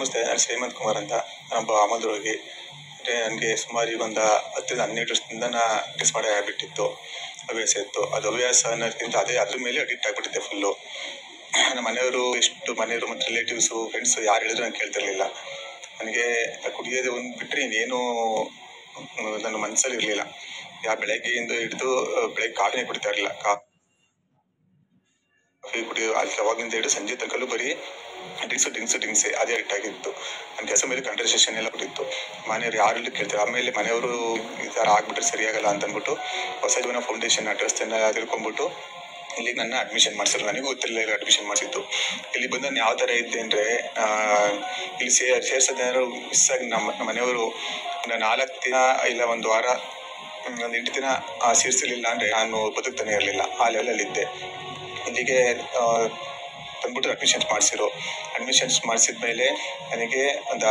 ನಮಸ್ತೆ, ನಾನು ಶ್ರೀಮಂತ್ ಕುಮಾರ್ ಅಂತ. ನಾನೊಬ್ಬ ಆಮದ್ರೋಗಿ. ನನಗೆ ಸುಮಾರು ಈಗ ಒಂದು 10-12 ವರ್ಷದಿಂದ ಡ್ರಿಂಕ್ಸ್ ಮಾಡೋ ಹ್ಯಾಬಿಟ್ ಇತ್ತು, ಹವ್ಯಾಸ ಇತ್ತು. ಅದು ಹವ್ಯಾಸ ಅನ್ನೋದಕ್ಕಿಂತ ಅದ್ರ ಮೇಲೆ ಅಡಿಕ್ಟ್ ಆಗಿಬಿಟ್ಟಿದ್ದೆ ಫುಲ್ಲು. ನಮ್ಮ ಮನೆಯವರು ಮತ್ತು ರಿಲೇಟಿವ್ಸು, ಫ್ರೆಂಡ್ಸು ಯಾರು ಹೇಳಿದ್ರು ನಾನು ಕೇಳ್ತಿರ್ಲಿಲ್ಲ. ನನಗೆ ಕುಡಿಯೋದು ಒಂದು ಬಿಟ್ಟರೆ ಇನ್ನೇನು ನನ್ನ ಮನಸ್ಸಲ್ಲಿ ಇರಲಿಲ್ಲ. ಬೆಳಗ್ಗೆಯಿಂದ ಹಿಡಿದು ಬೆಳಗ್ಗೆ ಕಾಫಿನೇ ಕುಡಿತಾ ಇರಲಿಲ್ಲ. ಕಾಫಿ ಕುಡಿಯೋ ಅವಾಗಿಂದ ಹಿಡಿದು ಸಂಜೆ ತನಕಲ್ಲೂ ಬರೀ ಡ್ರಿಂಕ್ಸೇ ಅದೇ ಅಡಿಕ್ಟ್ ಆಗಿತ್ತು. ನನ್ನ ಕೆಲಸ ಮೇಲೆ ಕಾನ್ಸಂಟ್ರೇಷನ್ ಎಲ್ಲ ಬಿಟ್ಟಿತ್ತು. ಮನೆಯವ್ರು ಯಾರೆಲ್ಲೂ ಕೇಳ್ತಾರೆ. ಆಮೇಲೆ ಮನೆಯವರು ಈ ಥರ ಆಗ್ಬಿಟ್ರೆ ಸರಿಯಾಗಲ್ಲ ಅಂತ ಅಂದ್ಬಿಟ್ಟು ಹೊಸ ಜೀವನ ಫೌಂಡೇಶನ್ ಅಡ್ರೆಸ್ಸನ್ನು ತಿಳ್ಕೊಂಡ್ಬಿಟ್ಟು ಇಲ್ಲಿಗೆ ನನ್ನ ಅಡ್ಮಿಷನ್ ಮಾಡಿಸಿದ್ರು. ನನಗೂ ಗೊತ್ತಿರಲಿಲ್ಲ ಅಡ್ಮಿಷನ್ ಮಾಡಿಸಿದ್ದು. ಇಲ್ಲಿ ಬಂದು ನಾನು ಯಾವ ಥರ ಇದ್ದೆ ಅಂದರೆ, ಇಲ್ಲಿ ಸೇರ್ಸೋದೇನಾದ್ರು ಮಿಸ್ ಆಗಿ ನಮ್ಮ ಮನೆಯವರು 4 ದಿನ ಇಲ್ಲ 1 ವಾರ 8 ದಿನ ಸೇರಿಸಲಿಲ್ಲ ಅಂದರೆ ನಾನು ಬದುಕ್ತಾನೆ ಇರಲಿಲ್ಲ. ಆ ಲೆವೆಲಲ್ಲಿದ್ದೆ. ಇಲ್ಲಿಗೆ ತಂದ್ಬಿಟ್ಟು ಅಡ್ಮಿಷನ್ಸ್ ಮಾಡಿಸಿದ್ಮೇಲೆ ನನಗೆ ಒಂದು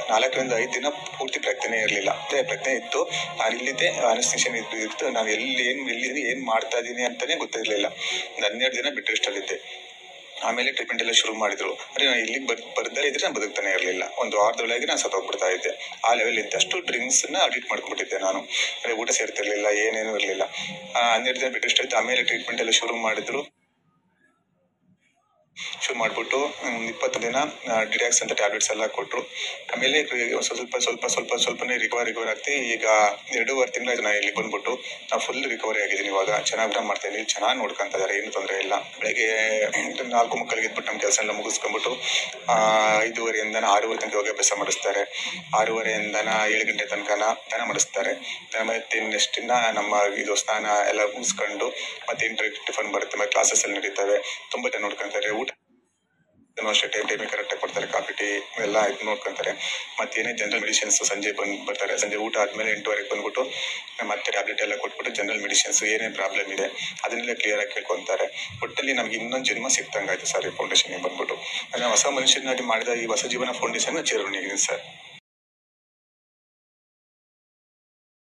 4ರಿಂದ 5 ದಿನ ಪೂರ್ತಿ ಪ್ರಜ್ಞೆ ಇರಲಿಲ್ಲ. ಪ್ರಜ್ಞೆ ಇತ್ತು, ನಾನು ಇಲ್ಲಿದ್ದೆ, ಅನಸ್ತೇಷನ್ ಇತ್ತು. ನಾನು ಎಲ್ಲಿದ್ದೀನಿ ಏನು ಮಾಡ್ತಾ ಇದ್ದೀನಿ ಅಂತಲೇ ಗೊತ್ತಿರಲಿಲ್ಲ. ಒಂದು 12 ದಿನ ಬಿಟ್ಟು ರೆಸ್ಟಲ್ಲಿದ್ದೆ. ಆಮೇಲೆ ಟ್ರೀಟ್ಮೆಂಟ್ ಎಲ್ಲ ಶುರು ಮಾಡಿದ್ರು. ಅಂದರೆ ನಾನು ಇಲ್ಲಿಗೆ ಬರ್ದೇ ಇದ್ರೆ ನಾನು ಬದುಕ್ತಾನೆ ಇರಲಿಲ್ಲ. 1 ವಾರದೊಳಗೆ ನಾನು ಸತ್ತೋಗ್ಬಿಡ್ತಾ ಇದ್ದೆ. ಆ ಲೆವೆಲ್ ಇದ್ದೆ. ಅಷ್ಟು ಡ್ರಿಂಕ್ಸನ್ನ ಅಡಿಕ್ಟ್ ಮಾಡ್ಕೊಂಡ್ಬಿಟ್ಟಿದ್ದೆ ನಾನು. ಅಂದರೆ ಊಟ ಸೇರ್ತಿರ್ಲಿಲ್ಲ, ಏನೇನೂ ಇರಲಿಲ್ಲ. 12 ದಿನ ಬಿಟ್ಟು ರೆಸ್ಟ್ ಆಯಿತು. ಆಮೇಲೆ ಟ್ರೀಟ್ಮೆಂಟ್ ಎಲ್ಲ ಶುರು ಮಾಡಿಬಿಟ್ಟು 20 ದಿನ ಡಿಡ್ಯಾಕ್ಸ್ ಅಂತ ಟ್ಯಾಬ್ಲೆಟ್ಸ್ ಎಲ್ಲ ಕೊಟ್ಟರು. ಆಮೇಲೆ ಸ್ವಲ್ಪನೇ ರಿಕವರ್ ಆಗ್ತಿ. ಈಗ 2.5 ತಿಂಗಳಾಯ್ತು ನಾನು ಇಲ್ಲಿ ಬಂದ್ಬಿಟ್ಟು. ನಾನು ಫುಲ್ ರಿಕವರಿ ಆಗಿದ್ದೀನಿ. ಇವಾಗ ಚೆನ್ನಾಗಿ ಊಟ ಮಾಡ್ತಾ ಇದ್ದೀನಿ, ಚೆನ್ನಾಗಿ ನೋಡ್ಕೊತಾ ಇದ್ದಾರೆ, ಏನು ತೊಂದರೆ ಇಲ್ಲ. ಬೆಳಗ್ಗೆ 4:30 ಎದ್ಬಿಟ್ಟು ನಮ್ಮ ಕೆಲಸ ಎಲ್ಲ ಮುಗಿಸ್ಕೊಂಡ್ಬಿಟ್ಟು 5:30ಯಿಂದ 6:00 ತನಕ ಯೋಗಾಭ್ಯಾಸ ಮಾಡಿಸ್ತಾರೆ. 6:30ಯಿಂದ 7 ಗಂಟೆ ತನಕ ಧ್ಯಾನ ಮಾಡಿಸ್ತಾರೆ. ಮತ್ತೆ ನೆಕ್ಸ್ಟ್ ನಮ್ಮ ಇದು ಸ್ನಾನ ಎಲ್ಲ ಮುಗಿಸ್ಕೊಂಡು ಮತ್ತೆ 8 ಟಿಫನ್ ಬರುತ್ತೆ. ಮತ್ತೆ ಕ್ಲಾಸಸ್ ಎಲ್ಲ ನಡೀತವೆ. ತುಂಬ ಚೆನ್ನಾಗಿ ನೋಡ್ಕೊತಾರೆ. ಊಟ ಅಷ್ಟೇ ಟೈಮಿಗೆ ಕರೆಕ್ಟಾಗಿ ಕೊಡ್ತಾರೆ. ಕಾಫಿ ಟೀ ಎಲ್ಲ ಇದು ನೋಡ್ಕೊತಾರೆ. ಮತ್ತೇನೇ ಜನರಲ್ ಮೆಡಿಸಿನ್ಸ್ ಸಂಜೆ ಬರ್ತಾರೆ. ಸಂಜೆ ಊಟ ಆದಮೇಲೆ 8:30ಕ್ಕೆ ಬಂದ್ಬಿಟ್ಟು ಮತ್ತೆ ಟ್ಯಾಬ್ಲೆಟ್ ಎಲ್ಲ ಕೊಟ್ಬಿಟ್ಟು ಜನರಲ್ ಮೆಡಿಸಿನ್ಸ್ ಏನೇನು ಪ್ರಾಬ್ಲಮ್ ಇದೆ ಅದನ್ನೆಲ್ಲ ಕ್ಲಿಯರಾಗಿ ಕೇಳ್ಕೊತಾರೆ. ಒಟ್ಟಲ್ಲಿ ನಮ್ಗೆ ಇನ್ನೊಂದು ಜನ್ಮ ಸಿಕ್ತಂಗಾಯ್ತು ಸರ್ ಈ ಫೌಂಡೇಶನ್ಗೆ ಬಂದ್ಬಿಟ್ಟು. ನಾನು ಹೊಸ ಮನುಷ್ಯನಾಗಿ ಮಾಡಿದ ಈ ಹೊಸ ಜೀವನ ಫೌಂಡೇಶನ್ ಚೇರ್ಮನಿಯಾಗಿದ್ದೀನಿ ಸರ್.